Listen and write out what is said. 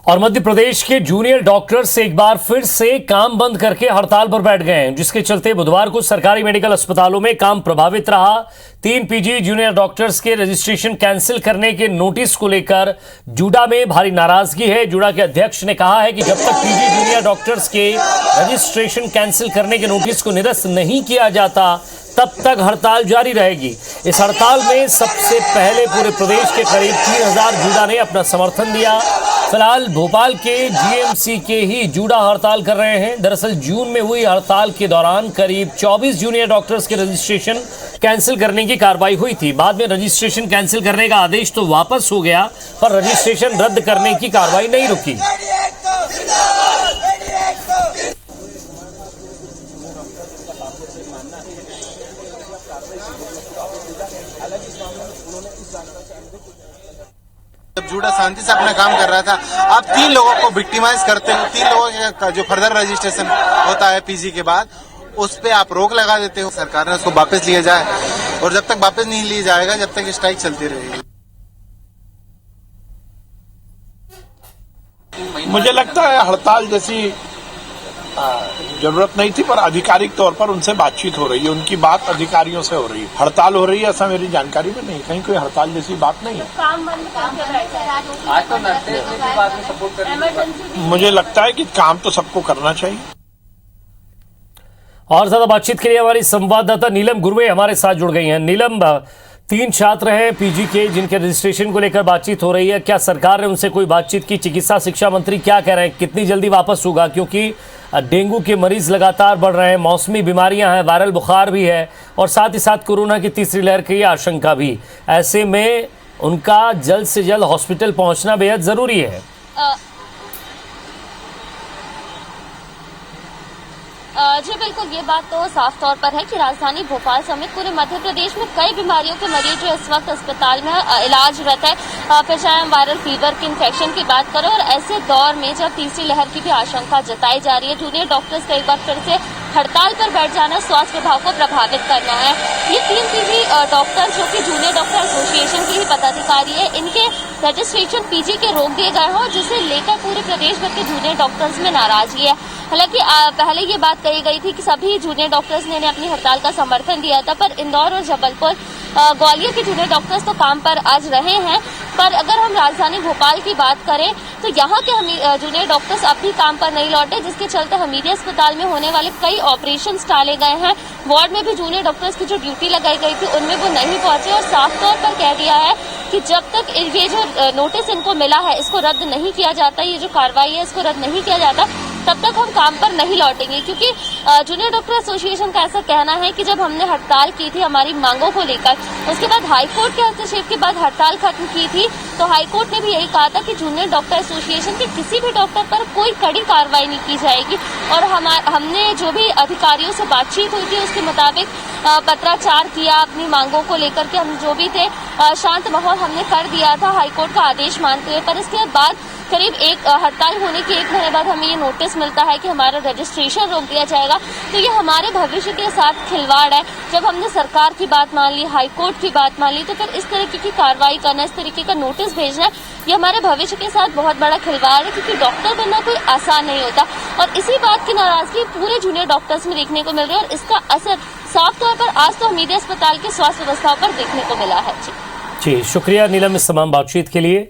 और मध्य प्रदेश के junior doctors एक बार फिर से काम बंद करके हड़ताल पर बैठ गए हैं, जिसके चलते बुधवार को सरकारी मेडिकल अस्पतालों में काम प्रभावित रहा। 3 पीजी जूनियर डॉक्टर्स के रजिस्ट्रेशन कैंसिल करने के नोटिस को लेकर जूडा में भारी नाराजगी है। जूडा के अध्यक्ष ने कहा है कि जब तक पीजी जूनियर डॉक्टर्स के रजिस्ट्रेशन कैंसिल करने के नोटिस को निरस्त नहीं किया जाता तब तक हड़ताल जारी रहेगी। इस हड़ताल में सबसे पहले पूरे प्रदेश के करीब 3000 जूडा ने अपना समर्थन दिया। फिलहाल भोपाल के जीएमसी के ही जूडा हड़ताल कर रहे हैं। दरअसल जून में हुई हड़ताल के दौरान करीब 24 जूनियर डॉक्टर्स के रजिस्ट्रेशन कैंसिल करने की कार्रवाई हुई थी। बाद में रजिस्ट्रेशन कैंसिल करने का आदेश तो वापस हो गया, पर रजिस्ट्रेशन रद्द करने की कार्रवाई नहीं रुकी। जब जूडा शांति से अपना काम कर रहा था, आप 3 लोगों को विक्टिमाइज करते हो। 3 लोगों का जो फर्दर रजिस्ट्रेशन होता है पीजी के बाद, उस पे आप रोक लगा देते हो। सरकार ने उसको वापस लिया जाए, और जब तक वापस नहीं लिया जाएगा जब तक स्ट्राइक चलती रहेगी। मुझे लगता है हड़ताल जैसी जरूरत नहीं थी, पर आधिकारिक तौर पर उनसे बातचीत हो रही है। उनकी बात अधिकारियों से हो रही है। हड़ताल हो रही है ऐसा मेरी जानकारी में नहीं, कहीं कोई हड़ताल जैसी बात नहीं है। मुझे लगता है कि काम तो सबको करना चाहिए। और ज्यादा बातचीत के लिए हमारी संवाददाता नीलम गुरवे हमारे साथ जुड़ गई हैं। नीलम, 3 छात्र हैं पीजी के जिनके रजिस्ट्रेशन को लेकर बातचीत हो रही है। क्या सरकार ने उनसे कोई बातचीत की? चिकित्सा शिक्षा मंत्री क्या कह रहे हैं? कितनी जल्दी वापस होगा? क्योंकि डेंगू के मरीज लगातार बढ़ रहे हैं, मौसमी बीमारियां हैं, वायरल बुखार भी है, और साथ ही साथ कोरोना की तीसरी लहर की आशंका भी। ऐसे में उनका जल्द से जल्द हॉस्पिटल पहुंचना बेहद जरूरी है। जी बिल्कुल, ये बात तो साफ तौर पर है कि राजधानी भोपाल समेत पूरे मध्य प्रदेश में कई बीमारियों के मरीज जो इस वक्त अस्पताल में इलाजरत है। फिर चाहे हम वायरल फीवर के इन्फेक्शन की बात करें, और ऐसे दौर में जब तीसरी लहर की भी आशंका जताई जा रही है, जूनियर डॉक्टर्स का एक बार फिर से हड़ताल पर बैठ जाना स्वास्थ्य विभाग को प्रभावित करना है। ये 3 पीजी डॉक्टर जो कि जूनियर डॉक्टर एसोसिएशन के ही पदाधिकारी है, इनके रजिस्ट्रेशन पीजी के रोक दिए गए हैं, जिसे लेकर पूरे प्रदेश भर के जूनियर डॉक्टर्स में नाराजगी है। हालांकि पहले ये बात कही गई थी कि सभी जूनियर डॉक्टर्स ने अपनी हड़ताल का समर्थन दिया था, पर इंदौर और जबलपुर, ग्वालियर के जूनियर डॉक्टर्स तो काम पर आज रहे हैं। पर अगर हम राजधानी भोपाल की बात करें तो यहाँ के जूनियर डॉक्टर्स अब भी काम पर नहीं लौटे, जिसके चलते हमीदी अस्पताल में होने वाले कई ऑपरेशन टाले गए हैं। वार्ड में भी जूनियर डॉक्टर्स की जो ड्यूटी लगाई गई थी उनमें वो नहीं पहुंचे, और साफ तौर पर कह दिया है कि जब तक ये जो नोटिस इनको मिला है इसको रद्द नहीं किया जाता, ये जो कार्रवाई है इसको रद्द नहीं किया जाता, तब तक हम काम पर नहीं लौटेंगे। क्योंकि जूनियर डॉक्टर एसोसिएशन का ऐसा कहना है कि जब हमने हड़ताल की थी हमारी मांगों को लेकर, उसके बाद हाईकोर्ट के हस्तक्षेप के बाद हड़ताल खत्म की थी, तो हाईकोर्ट ने भी यही कहा था कि जूनियर डॉक्टर एसोसिएशन के किसी भी डॉक्टर पर कोई कड़ी कार्रवाई नहीं की जाएगी। और हमने जो भी अधिकारियों से बातचीत हुई थी उसके मुताबिक पत्राचार किया अपनी मांगों को लेकर के, हम जो भी थे शांत माहौल हमने कर दिया था हाईकोर्ट का आदेश मानते हुए। पर इसके बाद करीब हड़ताल होने के 1 महीने बाद हमें ये नोटिस मिलता है कि हमारा रजिस्ट्रेशन रोक दिया जाएगा। तो ये हमारे भविष्य के साथ खिलवाड़ है। जब हमने सरकार की बात मान ली, हाईकोर्ट की बात मान ली, तो फिर इस तरीके की कार्रवाई करना, इस तरीके का नोटिस भेजना, ये हमारे भविष्य के साथ बहुत बड़ा खिलवाड़ है। क्योंकि डॉक्टर बनना कोई आसान नहीं होता, और इसी बात की नाराजगी पूरे जूनियर डॉक्टर्स में देखने को मिल रही है, और इसका असर साफ तौर पर आज तो हमीदी अस्पताल के स्वास्थ्य व्यवस्था पर देखने को मिला है। जी शुक्रिया नीलम इस तमाम बातचीत के लिए।